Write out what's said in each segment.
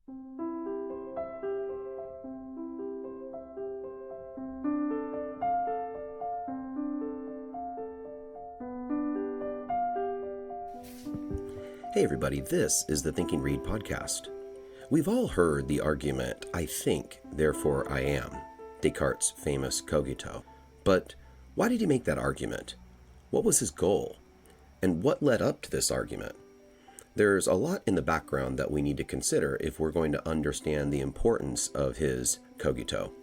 Hey everybody, this is the Think and Read podcast. We've all heard the argument, I think, therefore I am, Descartes' famous cogito. But why did he make that argument? What was his goal? And what led up to this argument? There's a lot in the background that we need to consider if we're going to understand the importance of his cogito.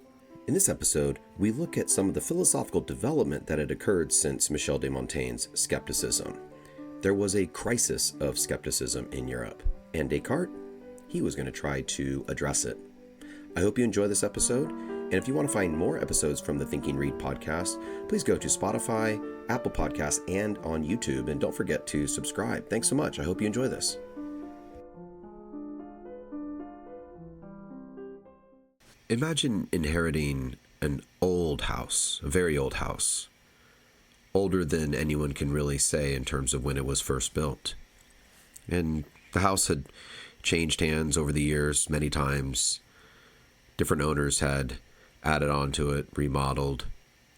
In this episode, we look at some of the philosophical development that had occurred since Michel de Montaigne's Skepticism. There was a crisis of skepticism in Europe, and Descartes, he was going to try to address it. I hope you enjoy this episode, and if you want to find more episodes from the Think and Read podcast, please go to Spotify, Apple Podcasts, and on YouTube, and don't forget to subscribe. Thanks so much. I hope you enjoy this. Imagine inheriting an old house, a very old house. Older than anyone can really say in terms of when it was first built. And the house had changed hands over the years many times. Different owners had added on to it, remodeled,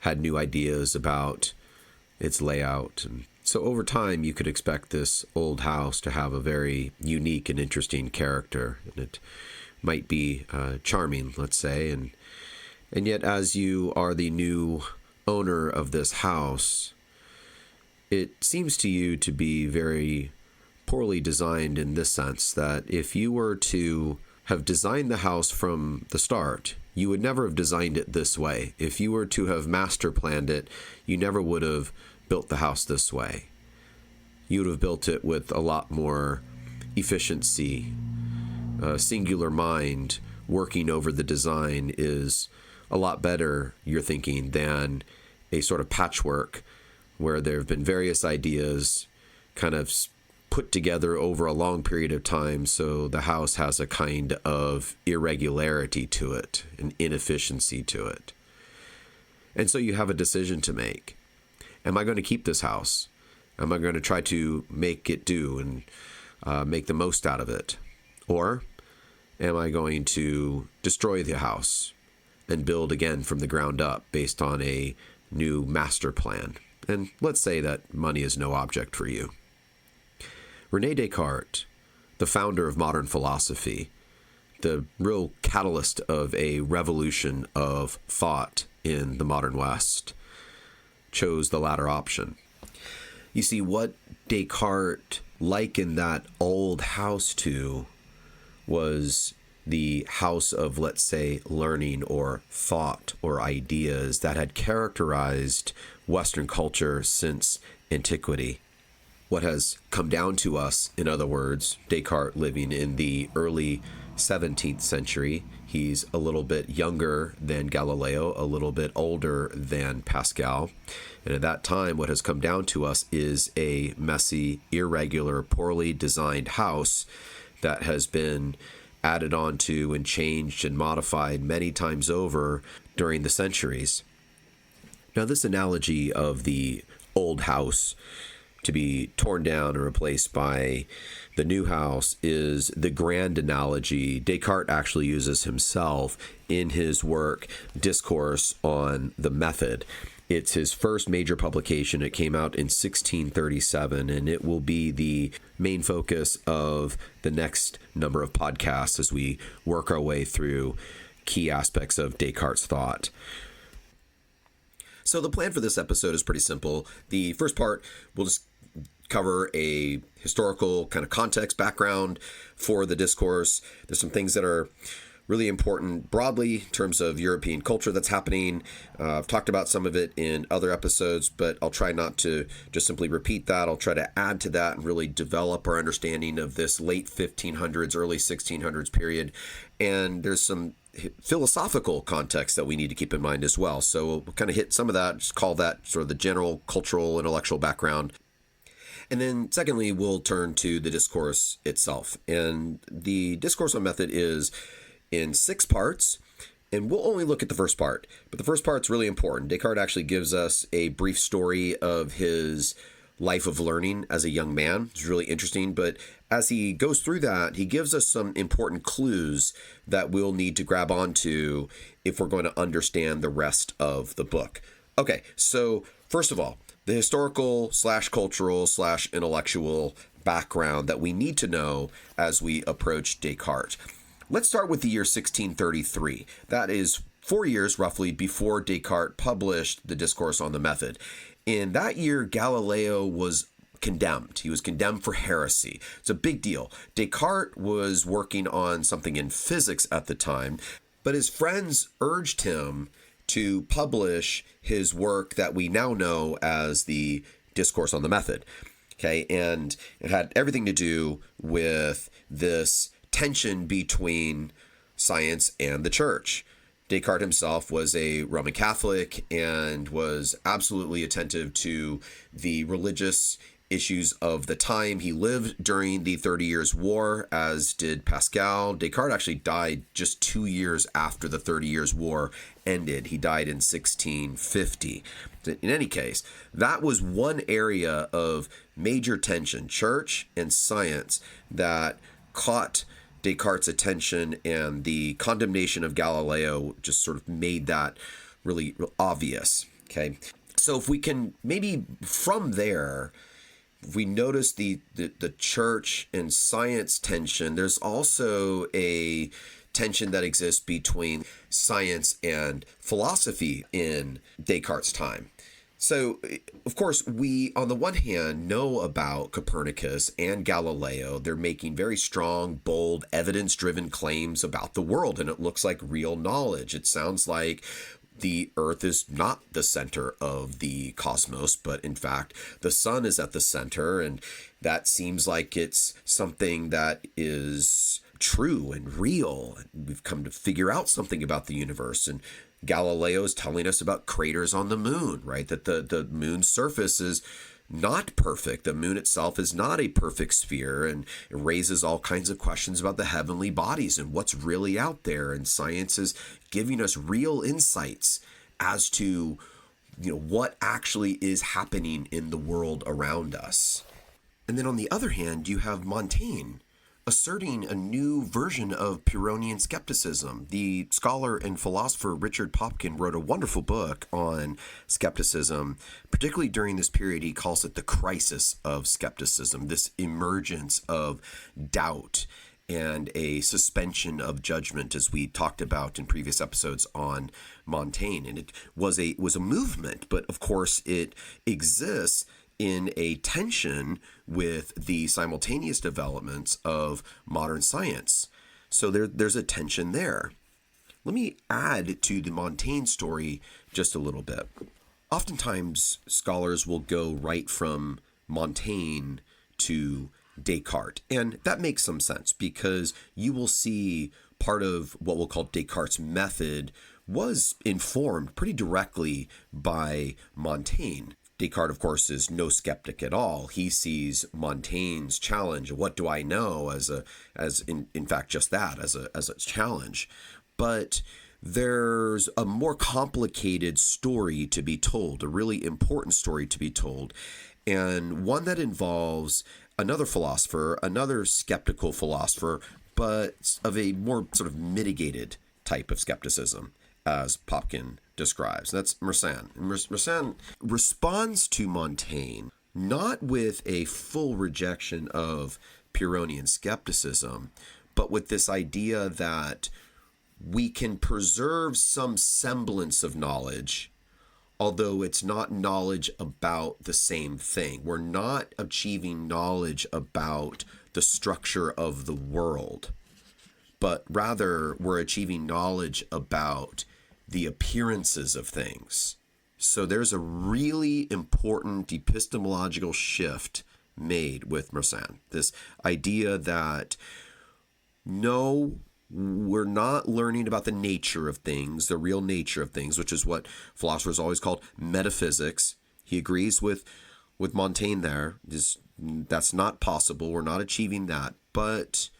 had new ideas about its layout. And so over time, you could expect this old house to have a very unique and interesting character. And it might be charming, let's say. And yet, as you are the new owner of this house, it seems to you to be very poorly designed in this sense that if you were to have designed the house from the start, you would never have designed it this way. If you were to have master planned it, you never would have built the house this way. You would have built it with a lot more efficiency. A singular mind working over the design is a lot better, you're thinking, than a sort of patchwork where there have been various ideas kind of put together over a long period of time, so the house has a kind of irregularity to it, an inefficiency to it. And so you have a decision to make. Am I going to keep this house? Am I going to try to make it do and make the most out of it? Or am I going to destroy the house and build again from the ground up based on a new master plan? And let's say that money is no object for you. Rene Descartes, the founder of modern philosophy, the real catalyst of a revolution of thought in the modern West, chose the latter option. You see, what Descartes likened that old house to was the house of, let's say, learning or thought or ideas that had characterized Western culture since antiquity. What has come down to us, in other words, Descartes living in the early 17th century, he's a little bit younger than Galileo, a little bit older than Pascal. And at that time, what has come down to us is a messy, irregular, poorly designed house that has been added onto and changed and modified many times over during the centuries. Now, this analogy of the old house to be torn down and replaced by the new house is the grand analogy Descartes actually uses himself in his work, Discourse on the Method. It's his first major publication. It came out in 1637, and it will be the main focus of the next number of podcasts as we work our way through key aspects of Descartes' thought. So the plan for this episode is pretty simple. The first part, we'll just cover a historical kind of context background for the discourse. There's some things that are really important broadly in terms of European culture that's happening. I've talked about some of it in other episodes, but I'll try not to just simply repeat that. I'll try to add to that and really develop our understanding of this late 1500s, early 1600s period. And there's some philosophical context that we need to keep in mind as well. So we'll kind of hit some of that, just call that sort of the general cultural, intellectual background. And then secondly, we'll turn to the discourse itself. And the discourse on method is in 6 parts, and we'll only look at the first part. But the first part's really important. Descartes actually gives us a brief story of his life of learning as a young man. It's really interesting. But as he goes through that, he gives us some important clues that we'll need to grab onto if we're going to understand the rest of the book. Okay, so first of all, the historical / cultural / intellectual background that we need to know as we approach Descartes. Let's start with the year 1633. That is 4 years roughly before Descartes published the Discourse on the Method. In that year, Galileo was condemned. He was condemned for heresy. It's a big deal. Descartes was working on something in physics at the time, but his friends urged him to publish his work that we now know as the Discourse on the Method. Okay, and it had everything to do with this tension between science and the church. Descartes himself was a Roman Catholic and was absolutely attentive to the religious issues of the time. He lived during the 30 Years' War, as did Pascal. Descartes actually died just 2 years after the 30 Years' War ended. He died in 1650. In any case, that was one area of major tension, church and science, that caught Descartes' attention, and the condemnation of Galileo just sort of made that really obvious. Okay, so if we can maybe from there, if we notice the church and science tension, there's also a tension that exists between science and philosophy in Descartes' time. So, of course, we, on the one hand, know about Copernicus and Galileo. They're making very strong, bold, evidence-driven claims about the world, and it looks like real knowledge. It sounds like the Earth is not the center of the cosmos, but in fact, the sun is at the center, and that seems like it's something that is true and real. We've come to figure out something about the universe, and Galileo is telling us about craters on the moon, right? That the moon's surface is not perfect. The moon itself is not a perfect sphere, and it raises all kinds of questions about the heavenly bodies and what's really out there. And science is giving us real insights as to, what actually is happening in the world around us. And then on the other hand, you have Montaigne asserting a new version of Pyrrhonian skepticism. The scholar and philosopher Richard Popkin wrote a wonderful book on skepticism. Particularly during this period, he calls it the crisis of skepticism, this emergence of doubt and a suspension of judgment, as we talked about in previous episodes on Montaigne. And it was a movement, but of course it exists in a tension with the simultaneous developments of modern science. So there's a tension there. Let me add to the Montaigne story just a little bit. Oftentimes, scholars will go right from Montaigne to Descartes, and that makes some sense because you will see part of what we'll call Descartes' method was informed pretty directly by Montaigne. Descartes, of course, is no skeptic at all. He sees Montaigne's challenge, what do I know, as in fact just that, as a challenge. But there's a more complicated story to be told, a really important story to be told, and one that involves another philosopher, another skeptical philosopher, but of a more sort of mitigated type of skepticism, as Popkin describes. That's Mersenne. Mersenne responds to Montaigne not with a full rejection of Pyrrhonian skepticism, but with this idea that we can preserve some semblance of knowledge, although it's not knowledge about the same thing. We're not achieving knowledge about the structure of the world, but rather we're achieving knowledge about the appearances of things. So there's a really important epistemological shift made with Mersenne. This idea that no, we're not learning about the nature of things, the real nature of things, which is what philosophers always called metaphysics. He agrees with Montaigne there. That's not possible. We're not achieving that. But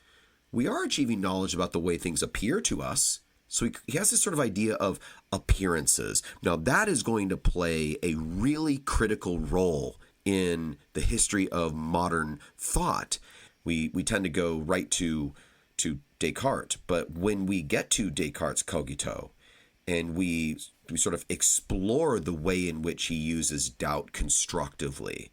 we are achieving knowledge about the way things appear to us. So he has this sort of idea of appearances. Now, that is going to play a really critical role in the history of modern thought. We tend to go right to Descartes, but when we get to Descartes' cogito and we sort of explore the way in which he uses doubt constructively,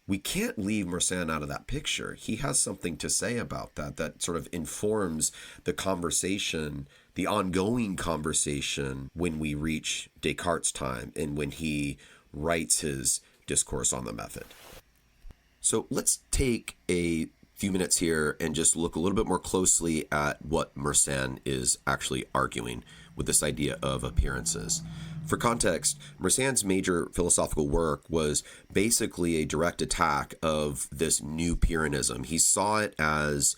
we can't leave Mersenne out of that picture. He has something to say about that sort of informs the conversation, the ongoing conversation when we reach Descartes' time and when he writes his Discourse on the Method. So let's take a few minutes here and just look a little bit more closely at what Mersenne is actually arguing with this idea of appearances. For context, Mersenne's major philosophical work was basically a direct attack of this new Pyrrhonism. He saw it as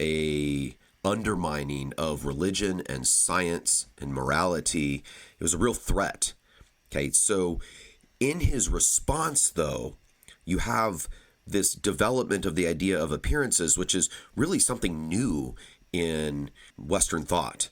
a undermining of religion and science and morality. It was a real threat. Okay, so in his response, though, you have this development of the idea of appearances, which is really something new in Western thought.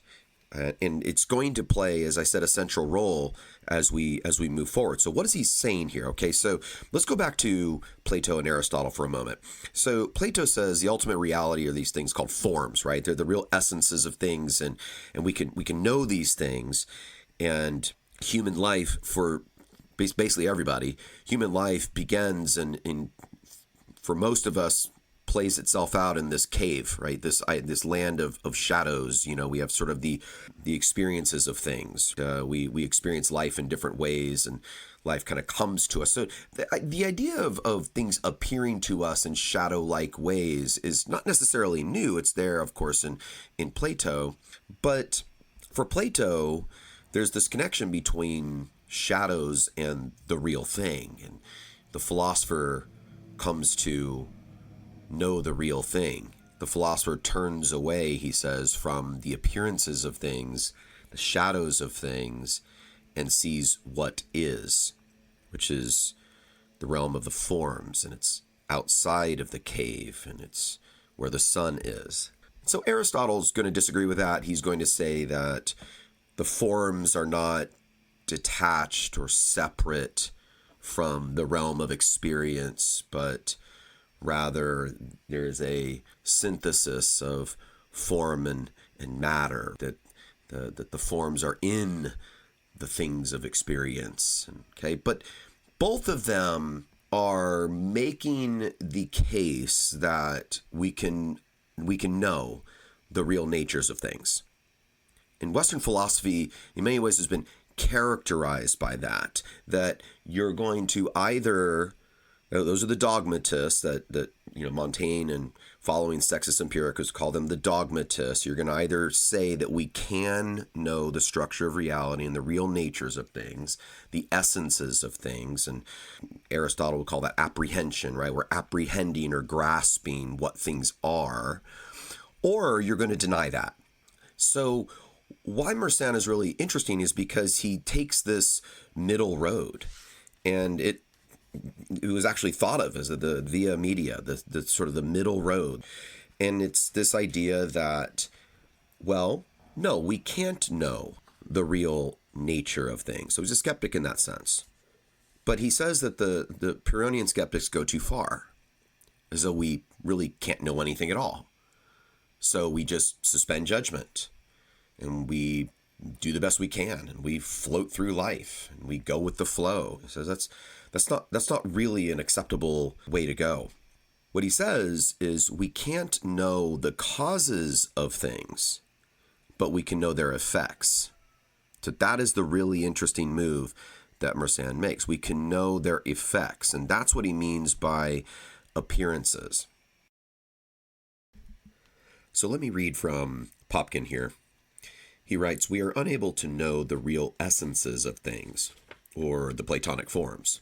And it's going to play, as I said, a central role as we move forward. So what is he saying here? Okay, so let's go back to Plato and Aristotle for a moment. So Plato says the ultimate reality are these things called forms, right? They're the real essences of things, and we can know these things. And human life, for basically everybody, human life begins and for most of us plays itself out in this cave, right? This land of shadows. You know, we have sort of the experiences of things. We experience life in different ways, and life kind of comes to us. So the idea of things appearing to us in shadow-like ways is not necessarily new. It's there, of course, in Plato. But for Plato, there's this connection between shadows and the real thing. And the philosopher comes to know the real thing. The philosopher turns away, he says, from the appearances of things, the shadows of things, and sees what is, which is the realm of the forms, and it's outside of the cave, and it's where the sun is. So Aristotle's going to disagree with that. He's going to say that the forms are not detached or separate from the realm of experience, but rather there's a synthesis of form and matter, that the forms are in the things of experience. Okay, but both of them are making the case that we can know the real natures of things. And Western philosophy, in many ways, has been characterized by that you're going to either, those are the dogmatists that Montaigne and following Sextus Empiricus call them the dogmatists. You're going to either say that we can know the structure of reality and the real natures of things, the essences of things, and Aristotle would call that apprehension, right? We're apprehending or grasping what things are, or you're going to deny that. So why Mersenne is really interesting is because he takes this middle road, and it was actually thought of as the via media, the sort of the middle road. And it's this idea that, well, no, we can't know the real nature of things. So he's a skeptic in that sense. But he says that the Pyrrhonian skeptics go too far, as though we really can't know anything at all. So we just suspend judgment, and we do the best we can, and we float through life, and we go with the flow. He says that's not really an acceptable way to go. What he says is we can't know the causes of things, but we can know their effects. So that is the really interesting move that Mersenne makes. We can know their effects, and that's what he means by appearances. So let me read from Popkin here. He writes, "We are unable to know the real essences of things, or the Platonic forms.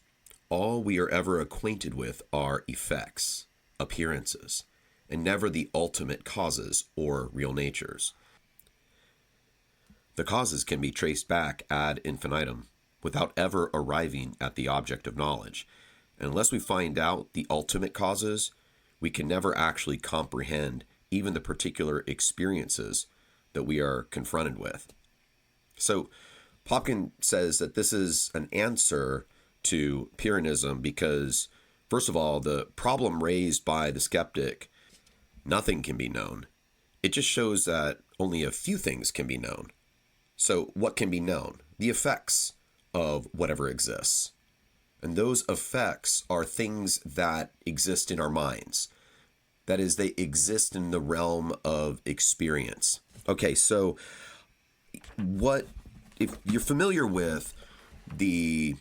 All we are ever acquainted with are effects, appearances, and never the ultimate causes or real natures. The causes can be traced back ad infinitum, without ever arriving at the object of knowledge. And unless we find out the ultimate causes, we can never actually comprehend even the particular experiences that we are confronted with." So Popkin says that this is an answer to Pyrrhonism because, first of all, the problem raised by the skeptic, nothing can be known. It just shows that only a few things can be known. So what can be known? The effects of whatever exists. And those effects are things that exist in our minds. That is, they exist in the realm of experience. Okay, so if you're familiar with the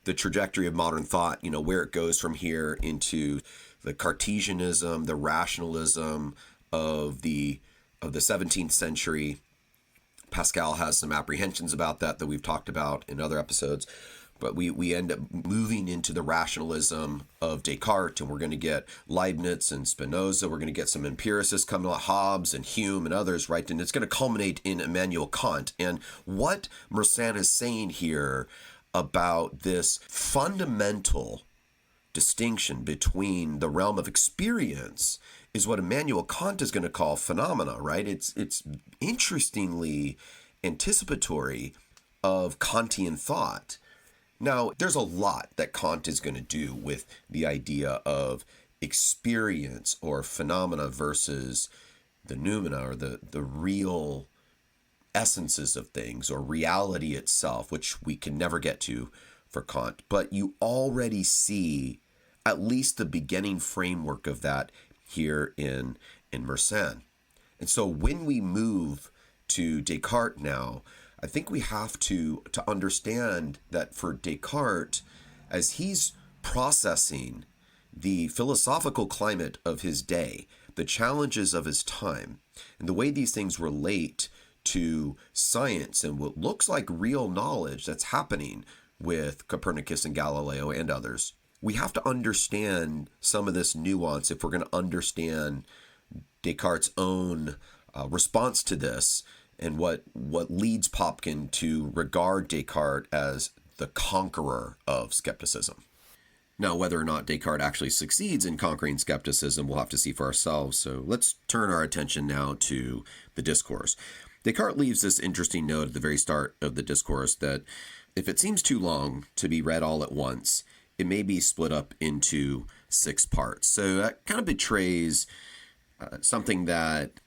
trajectory of modern thought, where it goes from here into the Cartesianism, the rationalism of the 17th century. Pascal has some apprehensions about that we've talked about in other episodes. But we end up moving into the rationalism of Descartes, and we're going to get Leibniz and Spinoza. We're going to get some empiricists coming, like Hobbes and Hume and others, right? And it's going to culminate in Immanuel Kant. And what Mersenne is saying here about this fundamental distinction between the realm of experience is what Immanuel Kant is going to call phenomena, right? It's interestingly anticipatory of Kantian thought. Now, there's a lot that Kant is going to do with the idea of experience or phenomena versus the noumena, or the real essences of things, or reality itself, which we can never get to for Kant. But you already see at least the beginning framework of that here in Mersenne. And so when we move to Descartes now, I think we have to understand that for Descartes, as he's processing the philosophical climate of his day, the challenges of his time, and the way these things relate to science and what looks like real knowledge that's happening with Copernicus and Galileo and others, we have to understand some of this nuance if we're going to understand Descartes' own response to this, and what leads Popkin to regard Descartes as the conqueror of skepticism. Now, whether or not Descartes actually succeeds in conquering skepticism, we'll have to see for ourselves. So let's turn our attention now to the Discourse. Descartes leaves this interesting note at the very start of the Discourse that if it seems too long to be read all at once, it may be split up into 6 parts. So that kind of betrays something that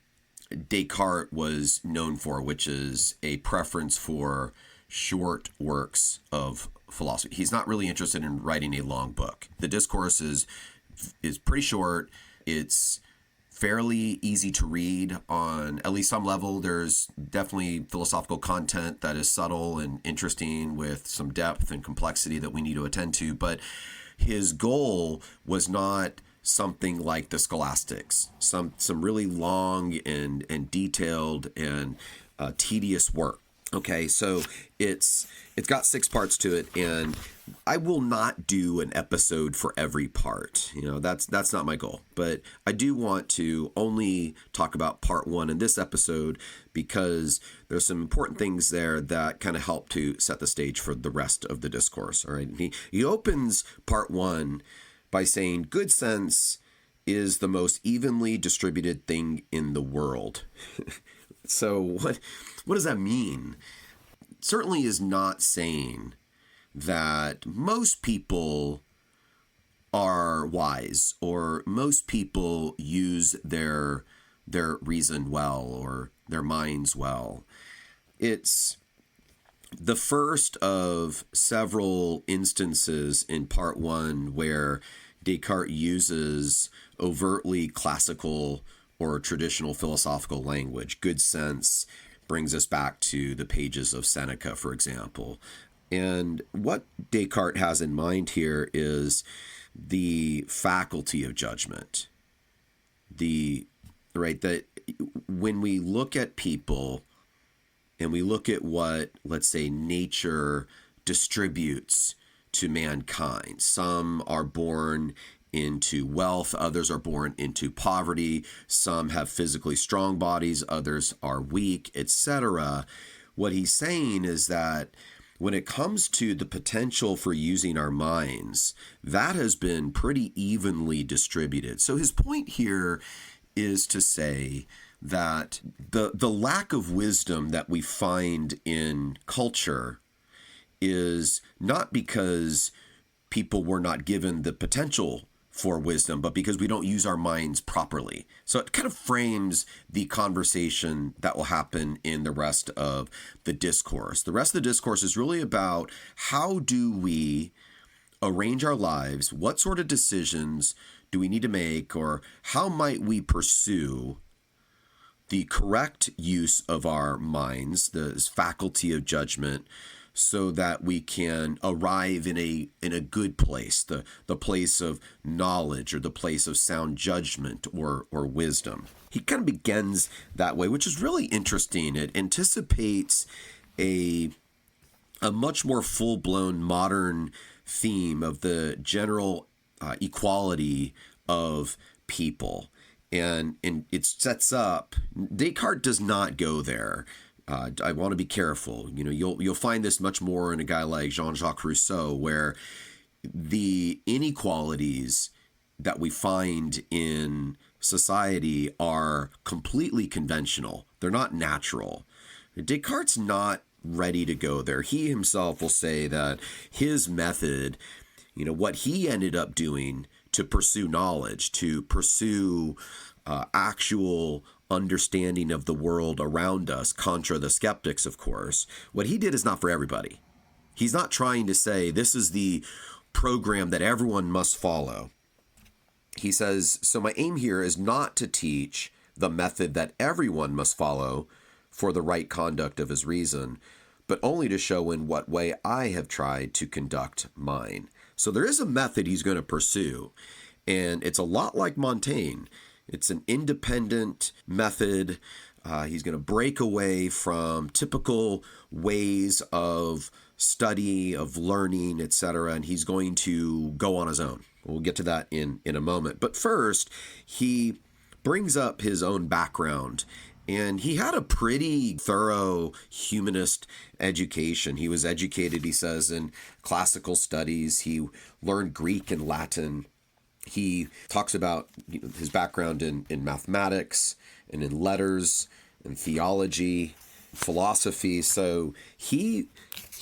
Descartes was known for, which is a preference for short works of philosophy. He's not really interested in writing a long book. The Discourse is pretty short. It's fairly easy to read on at least some level. There's definitely philosophical content that is subtle and interesting with some depth and complexity that we need to attend to. But his goal was not something like the Scholastics, some really long and detailed and tedious work. Okay, so it's got 6 parts to it, and I will not do an episode for every part. That's not my goal. But I do want to only talk about part 1 in this episode because there's some important things there that kind of help to set the stage for the rest of the Discourse. All right, he opens part 1 by saying good sense is the most evenly distributed thing in the world. So what does that mean? It certainly is not saying that most people are wise or most people use their reason well or their minds well. It's the first of several instances in part 1 where Descartes uses overtly classical or traditional philosophical language. Good sense brings us back to the pages of Seneca, for example. And what Descartes has in mind here is the faculty of judgment. That when we look at people and we look at what, let's say, nature distributes to mankind. Some are born into wealth, others are born into poverty, some have physically strong bodies, others are weak, etc. What he's saying is that when it comes to the potential for using our minds, that has been pretty evenly distributed. So his point here is to say that the lack of wisdom that we find in culture is not because people were not given the potential for wisdom, but because we don't use our minds properly. So it kind of frames the conversation that will happen in the rest of the discourse. The rest of the discourse is really about how do we arrange our lives, what sort of decisions do we need to make, or how might we pursue the correct use of our minds, the faculty of judgment, so that we can arrive in a good place, the place of knowledge or the place of sound judgment or wisdom. He kind of begins that way, which is really interesting. It anticipates a much more full-blown modern theme of the general equality of people. And it sets up, Descartes does not go there. I want to be careful. You'll find this much more in a guy like Jean-Jacques Rousseau, where the inequalities that we find in society are completely conventional. They're not natural. Descartes' not ready to go there. He himself will say that his method, what he ended up doing to pursue knowledge, to pursue actual understanding of the world around us, contra the skeptics, of course, what he did is not for everybody. He's not trying to say this is the program that everyone must follow. He says, so my aim here is not to teach the method that everyone must follow for the right conduct of his reason, but only to show in what way I have tried to conduct mine. So there is a method he's going to pursue, and it's a lot like Montaigne. It's an independent method. He's going to break away from typical ways of study, of learning, etc., and he's going to go on his own. We'll get to that in a moment. But first, he brings up his own background, and he had a pretty thorough humanist education. He was educated, he says, in classical studies. He learned Greek and Latin. He talks about his background in mathematics and in letters and theology, philosophy. So he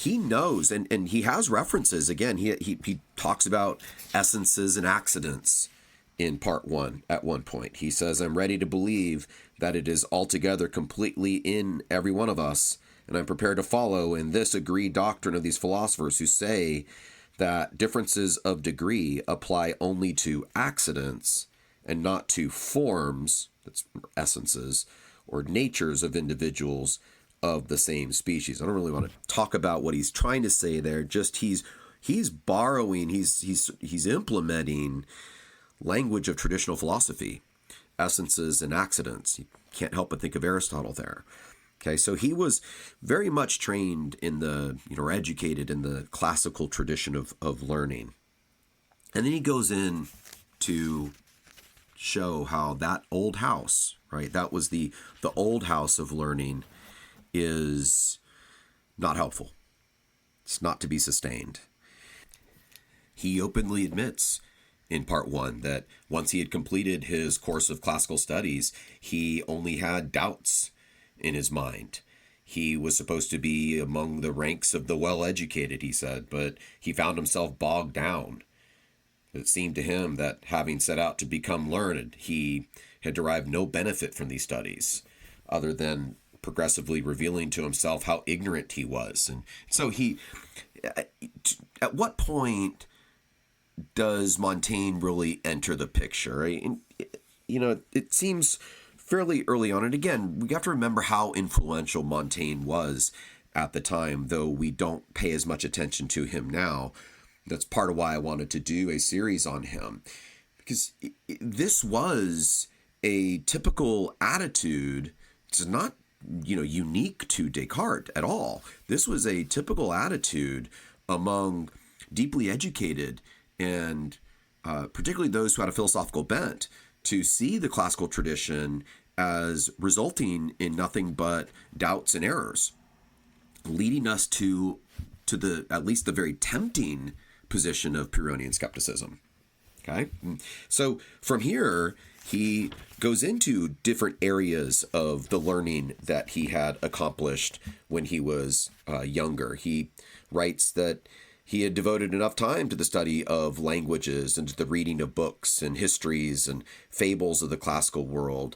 knows, and he has references. Again, he talks about essences and accidents in part 1 at one point. He says, I'm ready to believe that it is altogether completely in every one of us, and I'm prepared to follow in this agreed doctrine of these philosophers who say that differences of degree apply only to accidents and not to forms, that's essences, or natures of individuals of the same species. I don't really want to talk about what he's trying to say there. Just he's borrowing, he's implementing language of traditional philosophy, essences and accidents. You can't help but think of Aristotle there. Okay, so he was very much trained in or educated in the classical tradition of learning. And then he goes in to show how that old house, right, that was the old house of learning, is not helpful. It's not to be sustained. He openly admits in part 1 that once he had completed his course of classical studies, he only had doubts in his mind. He was supposed to be among the ranks of the well-educated, he said, but he found himself bogged down. It seemed to him that having set out to become learned, he had derived no benefit from these studies, other than progressively revealing to himself how ignorant he was. And so at what point does Montaigne really enter the picture? It seems fairly early on. And again, we have to remember how influential Montaigne was at the time, though we don't pay as much attention to him now. That's part of why I wanted to do a series on him, because this was a typical attitude. It's not, unique to Descartes at all. This was a typical attitude among deeply educated and particularly those who had a philosophical bent, to see the classical tradition as resulting in nothing but doubts and errors, leading us to the at least the very tempting position of Pyrrhonian skepticism. Okay, so from here he goes into different areas of the learning that he had accomplished when he was younger. He writes that He had devoted enough time to the study of languages and to the reading of books and histories and fables of the classical world.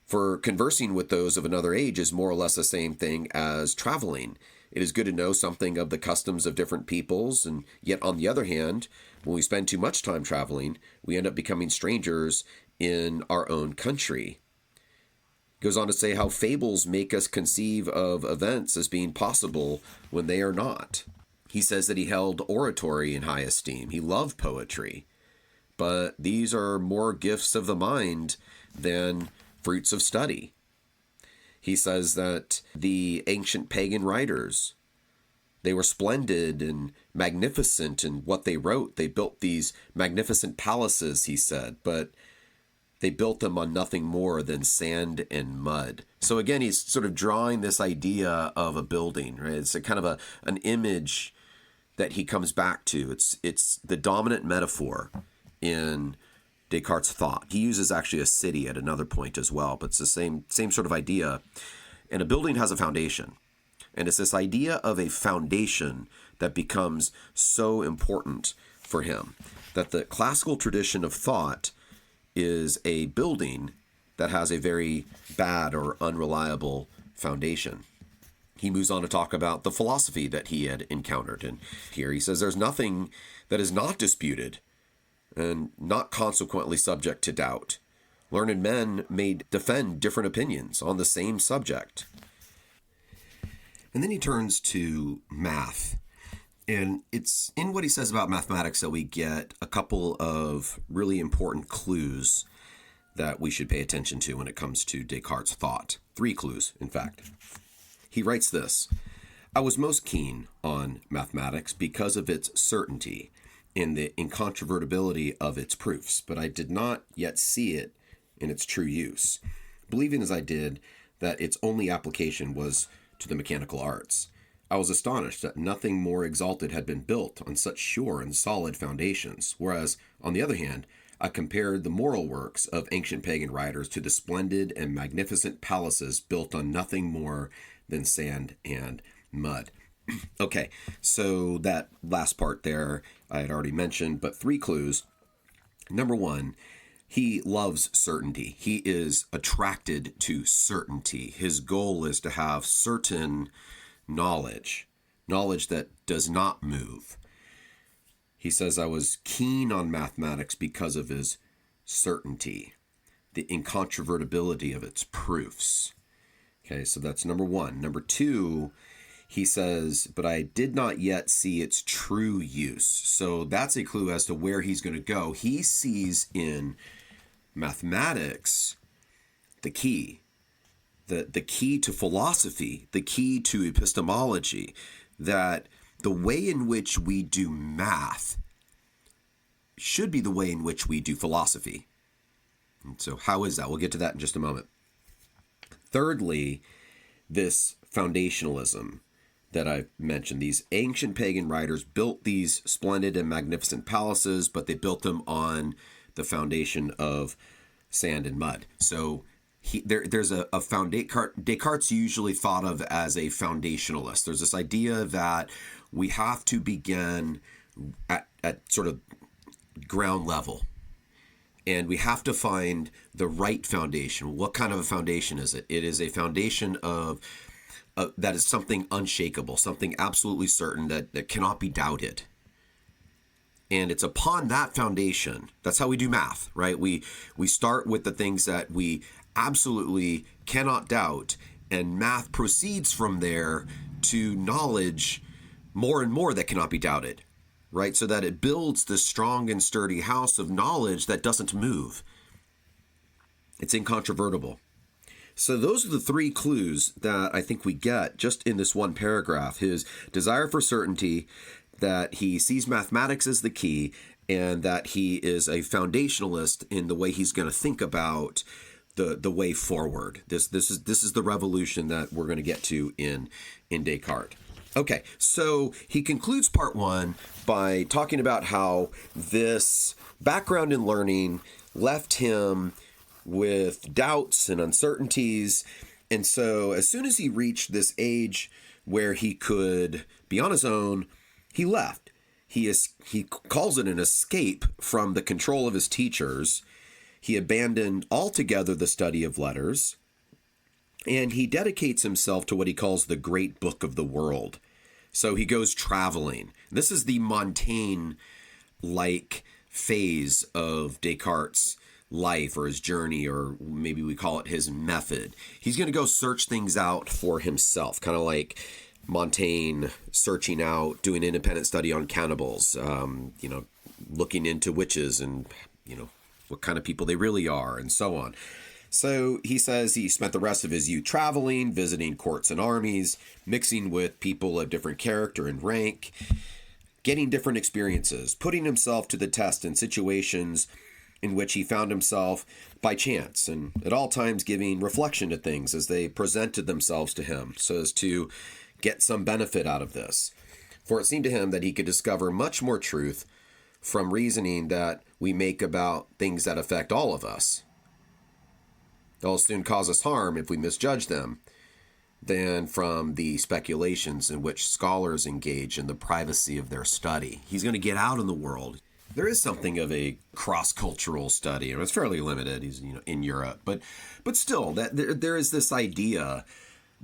For conversing with those of another age is more or less the same thing as traveling. It is good to know something of the customs of different peoples, and yet on the other hand, when we spend too much time traveling, we end up becoming strangers in our own country. Goes on to say how fables make us conceive of events as being possible when they are not. He says that he held oratory in high esteem. He loved poetry. But these are more gifts of the mind than fruits of study. He says that the ancient pagan writers, they were splendid and magnificent in what they wrote. They built these magnificent palaces, he said, but they built them on nothing more than sand and mud. So again, he's sort of drawing this idea of a building, right? It's a kind of an image that he comes back to. It's the dominant metaphor in Descartes' thought. He uses actually a city at another point as well, but it's the same sort of idea. And a building has a foundation. And it's this idea of a foundation that becomes so important for him, that the classical tradition of thought is a building that has a very bad or unreliable foundation. He moves on to talk about the philosophy that he had encountered. And here he says there's nothing that is not disputed and not consequently subject to doubt. Learned men may defend different opinions on the same subject. And then he turns to math. And it's in what he says about mathematics that we get a couple of really important clues that we should pay attention to when it comes to Descartes' thought. 3 clues, in fact. He writes this: I was most keen on mathematics because of its certainty and the incontrovertibility of its proofs, but I did not yet see it in its true use, believing as I did that its only application was to the mechanical arts. I was astonished that nothing more exalted had been built on such sure and solid foundations, whereas, on the other hand, I compared the moral works of ancient pagan writers to the splendid and magnificent palaces built on nothing more than sand and mud. Okay, so that last part there I had already mentioned, but 3 clues. Number 1, he loves certainty. He is attracted to certainty. His goal is to have certain knowledge that does not move. He says, I was keen on mathematics because of his certainty, the incontrovertibility of its proofs. Okay, so that's number 1. Number 2, he says, but I did not yet see its true use. So that's a clue as to where he's going to go. He sees in mathematics the key, the key to philosophy, the key to epistemology, that the way in which we do math should be the way in which we do philosophy. And so how is that? We'll get to that in just a moment. Thirdly, this foundationalism that I've mentioned. These ancient pagan writers built these splendid and magnificent palaces, but they built them on the foundation of sand and mud. So there's a Descartes usually thought of as a foundationalist. There's this idea that we have to begin at sort of ground level. And we have to find the right foundation. What kind of a foundation is it? It is a foundation of that is something unshakable, something absolutely certain that cannot be doubted. And it's upon that foundation, that's how we do math, right? We start with the things that we absolutely cannot doubt, and math proceeds from there to knowledge more and more that cannot be doubted, right? So that it builds this strong and sturdy house of knowledge that doesn't move. It's incontrovertible. So those are the 3 clues that I think we get just in this one paragraph. His desire for certainty, that he sees mathematics as the key, and that he is a foundationalist in the way he's going to think about the way forward. This is the revolution that we're going to get to in Descartes. Okay, so he concludes part 1 by talking about how this background in learning left him with doubts and uncertainties. And so as soon as he reached this age where he could be on his own, He left. He calls it an escape from the control of his teachers. He abandoned altogether the study of letters, and he dedicates himself to what he calls the great book of the world. So he goes traveling. This is the Montaigne-like phase of Descartes' life, or his journey, or maybe we call it his method. He's going to go search things out for himself, kind of like Montaigne searching out, doing independent study on cannibals, looking into witches and, what kind of people they really are, and so on. So he says he spent the rest of his youth traveling, visiting courts and armies, mixing with people of different character and rank, getting different experiences, putting himself to the test in situations in which he found himself by chance, and at all times giving reflection to things as they presented themselves to him, so as to get some benefit out of this. For it seemed to him that he could discover much more truth from reasoning that we make about things that affect all of us. They'll soon cause us harm if we misjudge them, than from the speculations in which scholars engage in the privacy of their study. He's going to get out in the world. There is something of a cross-cultural study, and it's fairly limited. He's in Europe, but still, that there is this idea.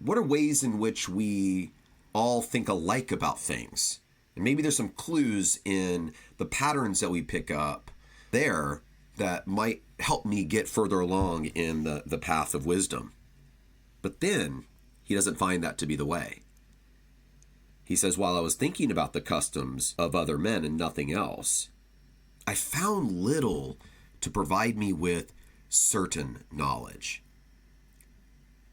What are ways in which we all think alike about things? And maybe there's some clues in the patterns that we pick up there that might help me get further along in the path of wisdom. But then he doesn't find that to be the way. He says, while I was thinking about the customs of other men and nothing else, I found little to provide me with certain knowledge.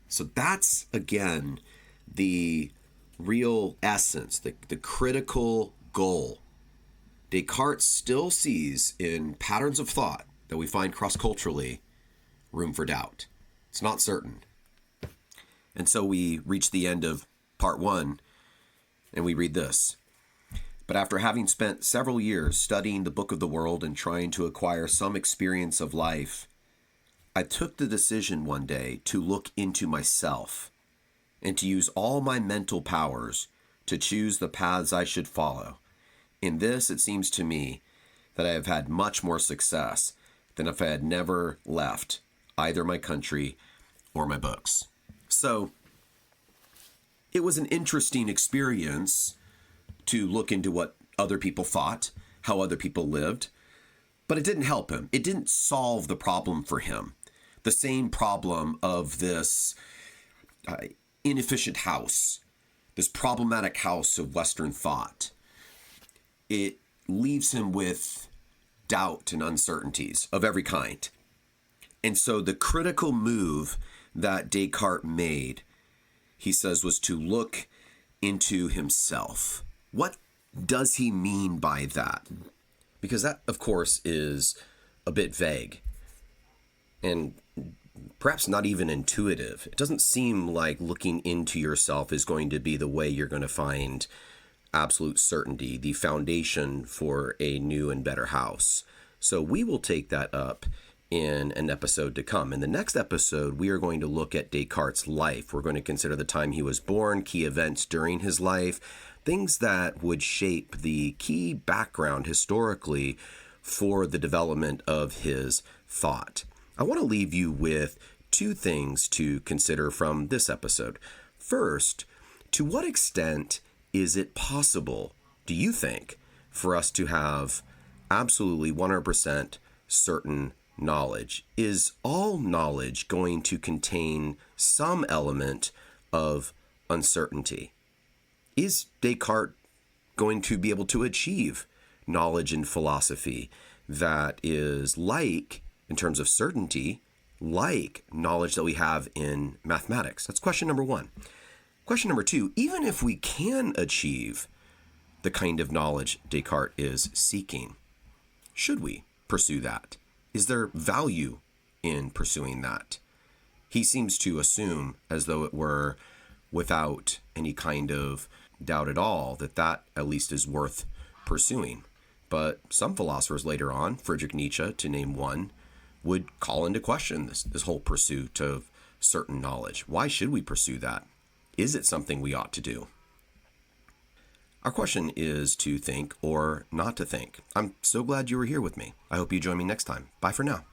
So that's, again, the real essence, the critical goal. Descartes still sees in patterns of thought that we find cross-culturally room for doubt. It's not certain. And so we reach the end of part 1, and we read this. But after having spent several years studying the book of the world and trying to acquire some experience of life, I took the decision one day to look into myself and to use all my mental powers to choose the paths I should follow. In this, it seems to me that I have had much more success than if I had never left either my country or my books. So it was an interesting experience to look into what other people thought, how other people lived, but it didn't help him. It didn't solve the problem for him. The same problem of this inefficient house, this problematic house of Western thought. It leaves him with doubt and uncertainties of every kind. And so the critical move that Descartes made, he says, was to look into himself. What does he mean by that? Because that, of course, is a bit vague and perhaps not even intuitive. It doesn't seem like looking into yourself is going to be the way you're going to find absolute certainty, the foundation for a new and better house. So we will take that up in an episode to come. In the next episode, we are going to look at Descartes' life. We're going to consider the time he was born, key events during his life, things that would shape the key background historically for the development of his thought. I want to leave you with 2 things to consider from this episode. First, to what extent is it possible, do you think, for us to have absolutely 100% certain knowledge? Is all knowledge going to contain some element of uncertainty? Is Descartes going to be able to achieve knowledge in philosophy that is like, in terms of certainty, like knowledge that we have in mathematics? That's question number 1. Question number 2, even if we can achieve the kind of knowledge Descartes is seeking, should we pursue that? Is there value in pursuing that? He seems to assume, as though it were without any kind of doubt at all, that at least is worth pursuing. But some philosophers later on, Friedrich Nietzsche, to name one, would call into question this whole pursuit of certain knowledge. Why should we pursue that? Is it something we ought to do? Our question is to think or not to think. I'm so glad you were here with me. I hope you join me next time. Bye for now.